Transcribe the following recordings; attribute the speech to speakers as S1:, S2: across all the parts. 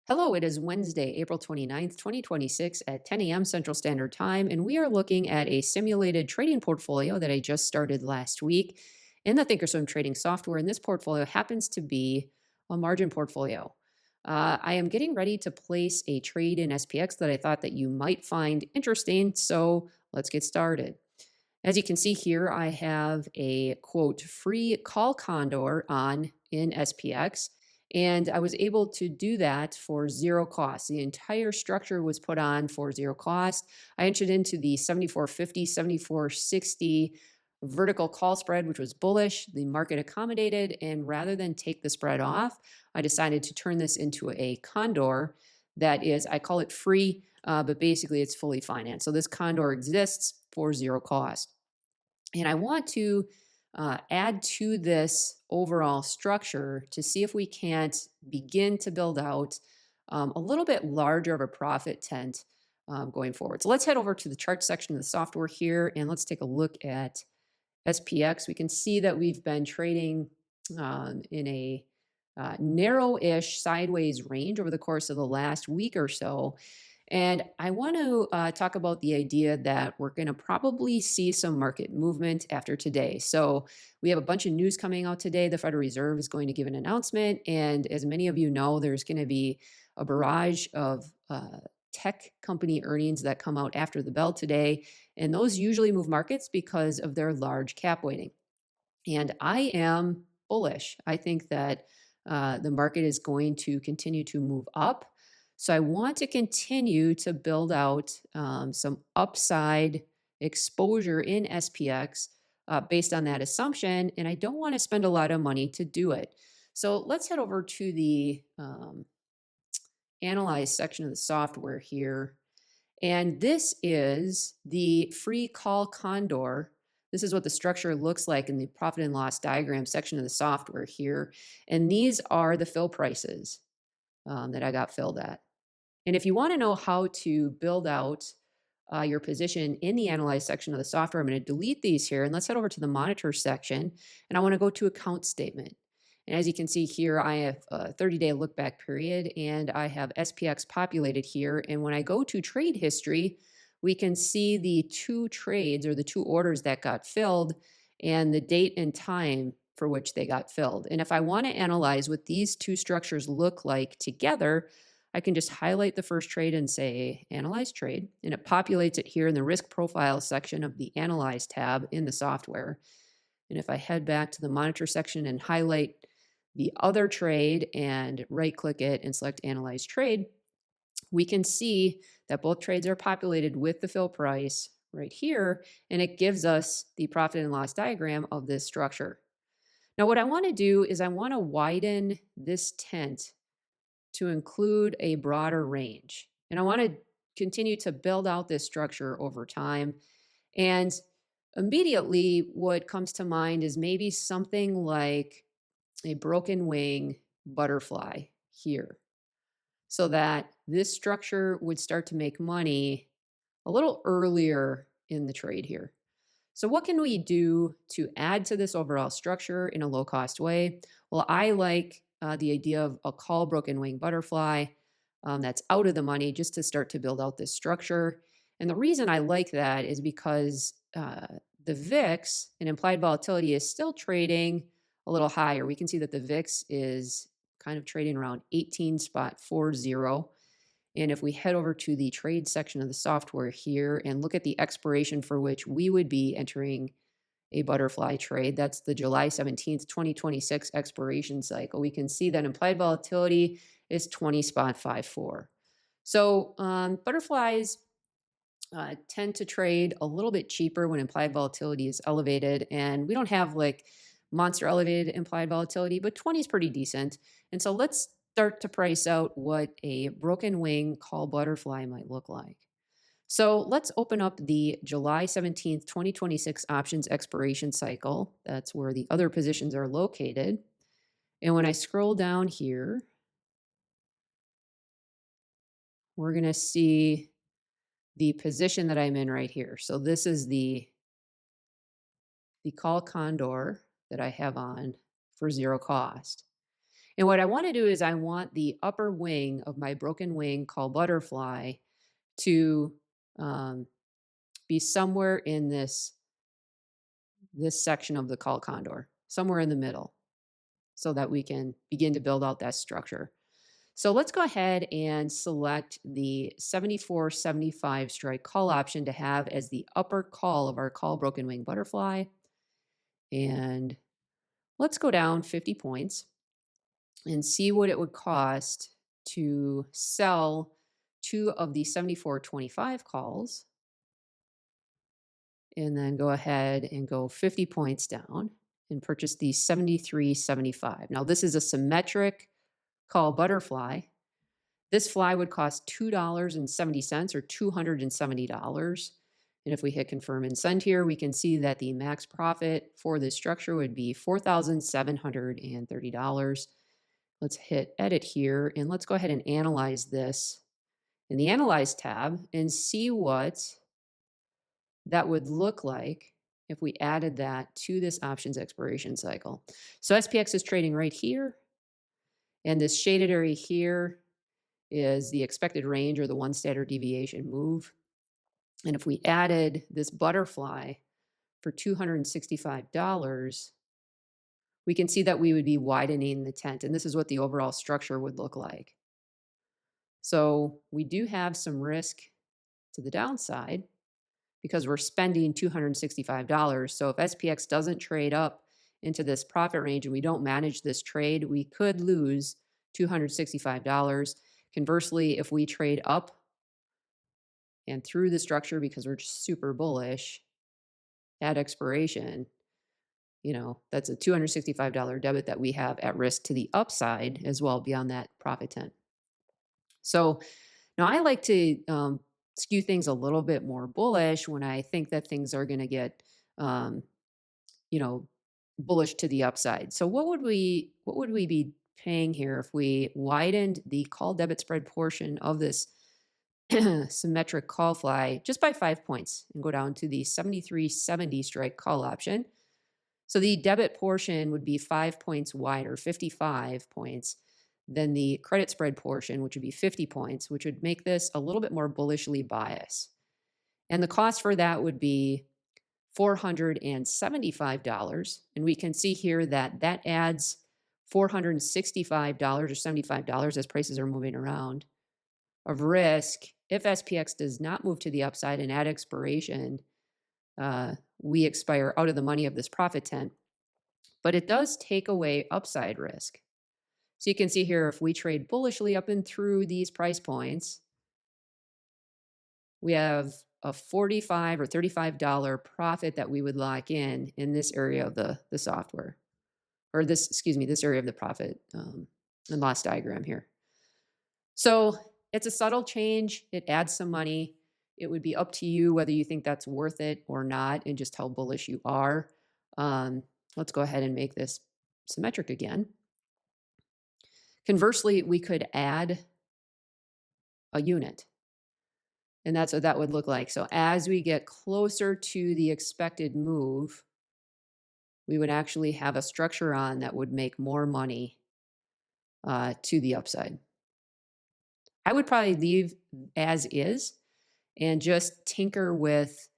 S1: Hello, it is Wednesday, April 29th, 2026 at 10 a.m. Central Standard Time, and we are looking at a simulated trading portfolio that I just started last week in the Thinkorswim trading software. And this portfolio happens to be a margin portfolio. I am getting ready to place a trade in SPX that I thought that you might find interesting, so let's get started. As you can see here, I have a quote free call condor on in SPX, and I was able to do that for zero cost. The entire structure was put on for zero cost. I entered into the 74.50, 74.60 vertical call spread, which was bullish. The market accommodated, and rather than take the spread off, I decided to turn this into a condor that is, I call it free, but basically it's fully financed. So this condor exists for zero cost. And I want to add to this overall structure to see if we can't begin to build out a little bit larger of a profit tent going forward. So let's head over to the chart section of the software here and let's take a look at SPX. We can see that we've been trading in a narrow-ish sideways range over the course of the last week or so. And I want to talk about the idea that we're going to probably see some market movement after today. So we have a bunch of news coming out today. The Federal Reserve is going to give an announcement. And as many of you know, there's going to be a barrage of tech company earnings that come out after the bell today. And those usually move markets because of their large cap weighting. And I am bullish. I think that the market is going to continue to move up. So I want to continue to build out some upside exposure in SPX based on that assumption. And I don't want to spend a lot of money to do it. So let's head over to the analyze section of the software here. And this is the free call condor. This is what the structure looks like in the profit and loss diagram section of the software here. And these are the fill prices that I got filled at. And if you want to know how to build out your position in the analyze section of the software, I'm going to delete these here and let's head over to the monitor section. And I want to go to account statement. And as you can see here, I have a 30-day look back period and I have SPX populated here. And when I go to trade history, we can see the two trades or the two orders that got filled and the date and time for which they got filled. And if I want to analyze what these two structures look like together, I can just highlight the first trade and say Analyze Trade, and it populates it here in the Risk Profile section of the Analyze tab in the software. And if I head back to the Monitor section and highlight the other trade and right-click it and select Analyze Trade, we can see that both trades are populated with the fill price right here, and it gives us the profit and loss diagram of this structure. Now, what I want to do is I want to widen this tent to include a broader range. And I want to continue to build out this structure over time. And immediately, what comes to mind is maybe something like a broken wing butterfly here, so that this structure would start to make money a little earlier in the trade here. So what can we do to add to this overall structure in a low cost way? Well, I like the idea of a call broken wing butterfly that's out of the money just to start to build out this structure. And the reason I like that is because the VIX and implied volatility is still trading a little higher. We can see that the VIX is kind of trading around 18.40. And if we head over to the trade section of the software here and look at the expiration for which we would be entering a butterfly trade, that's the July 17th, 2026 expiration cycle, we can see that implied volatility is 20.54. So butterflies tend to trade a little bit cheaper when implied volatility is elevated. And we don't have like monster elevated implied volatility, but 20 is pretty decent. And so let's start to price out what a broken wing call butterfly might look like. So let's open up the July 17th, 2026 options expiration cycle. That's where the other positions are located. And when I scroll down here, we're going to see the position that I'm in right here. So this is the Call Condor that I have on for zero cost. And what I want to do is I want the upper wing of my broken wing called butterfly to um, be somewhere in this section of the call condor, somewhere in the middle, so that we can begin to build out that structure. So let's go ahead and select the 74.75 strike call option to have as the upper call of our call broken wing butterfly. And let's go down 50 points and see what it would cost to sell two of the 74.25 calls, and then go ahead and go 50 points down and purchase the 73.75. Now, this is a symmetric call butterfly. This fly would cost $2.70 or $270. And if we hit confirm and send here, we can see that the max profit for this structure would be $4,730. Let's hit edit here and let's go ahead and analyze this in the Analyze tab and see what that would look like if we added that to this options expiration cycle. So SPX is trading right here, and this shaded area here is the expected range or the one standard deviation move. And if we added this butterfly for $265, we can see that we would be widening the tent. And this is what the overall structure would look like. So we do have some risk to the downside because we're spending $265. So if SPX doesn't trade up into this profit range and we don't manage this trade, we could lose $265. Conversely, if we trade up and through the structure because we're just super bullish at expiration, that's a $265 debit that we have at risk to the upside as well beyond that profit tent. So now I like to skew things a little bit more bullish when I think that things are going to get, um, you know, bullish to the upside. So what would we be paying here if we widened the call debit spread portion of this symmetric call fly just by 5 points and go down to the 73.70 strike call option? So the debit portion would be 5 points wider, 55 points, than the credit spread portion, which would be 50 points, which would make this a little bit more bullishly biased. And the cost for that would be $475. And we can see here that that adds $465 or $75 as prices are moving around of risk. If SPX does not move to the upside and at expiration, we expire out of the money of this profit tent. But it does take away upside risk. So you can see here, if we trade bullishly up and through these price points, we have a $45 or $35 profit that we would lock in this area of the software, or this area of the profit and loss diagram here. So it's a subtle change. It adds some money. It would be up to you whether you think that's worth it or not and just how bullish you are. Let's go ahead and make this symmetric again. Conversely, we could add a unit. And that's what that would look like. So as we get closer to the expected move, we would actually have a structure on that would make more money to the upside. I would probably leave as is and just tinker with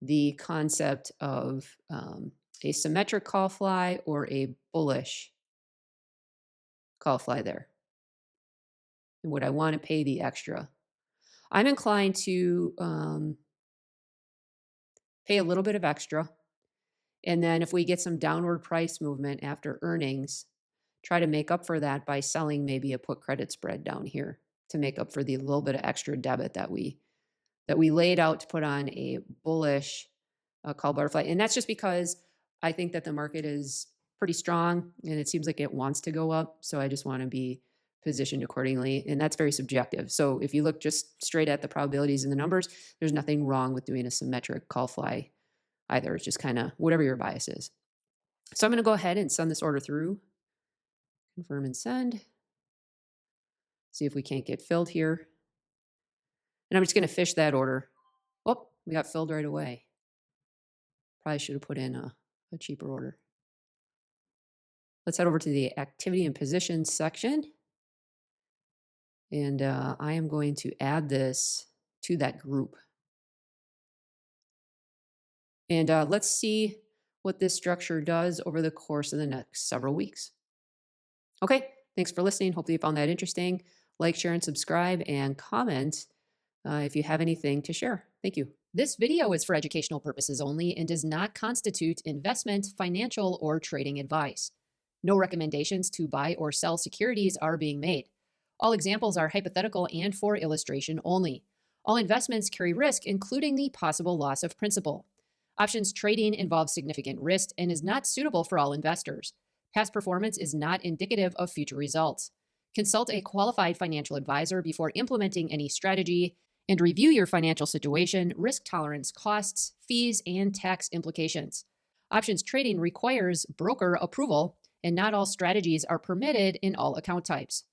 S1: the concept of a symmetric call fly or a bullish call fly there. And would I want to pay the extra? I'm inclined to pay a little bit of extra. And then if we get some downward price movement after earnings, try to make up for that by selling maybe a put credit spread down here to make up for the little bit of extra debit that we laid out to put on a bullish call butterfly. And that's just because I think that the market is pretty strong and it seems like it wants to go up. So I just want to be positioned accordingly. And that's very subjective. So if you look just straight at the probabilities and the numbers, there's nothing wrong with doing a symmetric call fly either. It's just kind of whatever your bias is. So I'm going to go ahead and send this order through. Confirm and send. See if we can't get filled here. And I'm just going to fish that order. Oh, we got filled right away. Probably should have put in a cheaper order. Let's head over to the activity and position section. And I am going to add this to that group. And let's see what this structure does over the course of the next several weeks. Okay, thanks for listening. Hopefully you found that interesting. Like, share, and subscribe, and comment if you have anything to share. Thank you. This video is for educational purposes only and does not constitute investment, financial, or trading advice. No recommendations to buy or sell securities are being made. All examples are hypothetical and for illustration only. All investments carry risk, including the possible loss of principal. Options trading involves significant risk and is not suitable for all investors. Past performance is not indicative of future results. Consult a qualified financial advisor before implementing any strategy and review your financial situation, risk tolerance, costs, fees, and tax implications. Options trading requires broker approval, and not all strategies are permitted in all account types.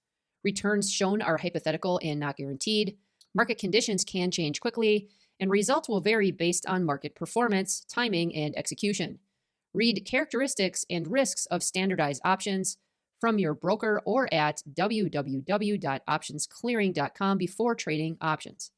S1: Returns shown are hypothetical and not guaranteed. Market conditions can change quickly, and results will vary based on market performance, timing, and execution. Read characteristics and risks of standardized options from your broker or at www.optionsclearing.com before trading options.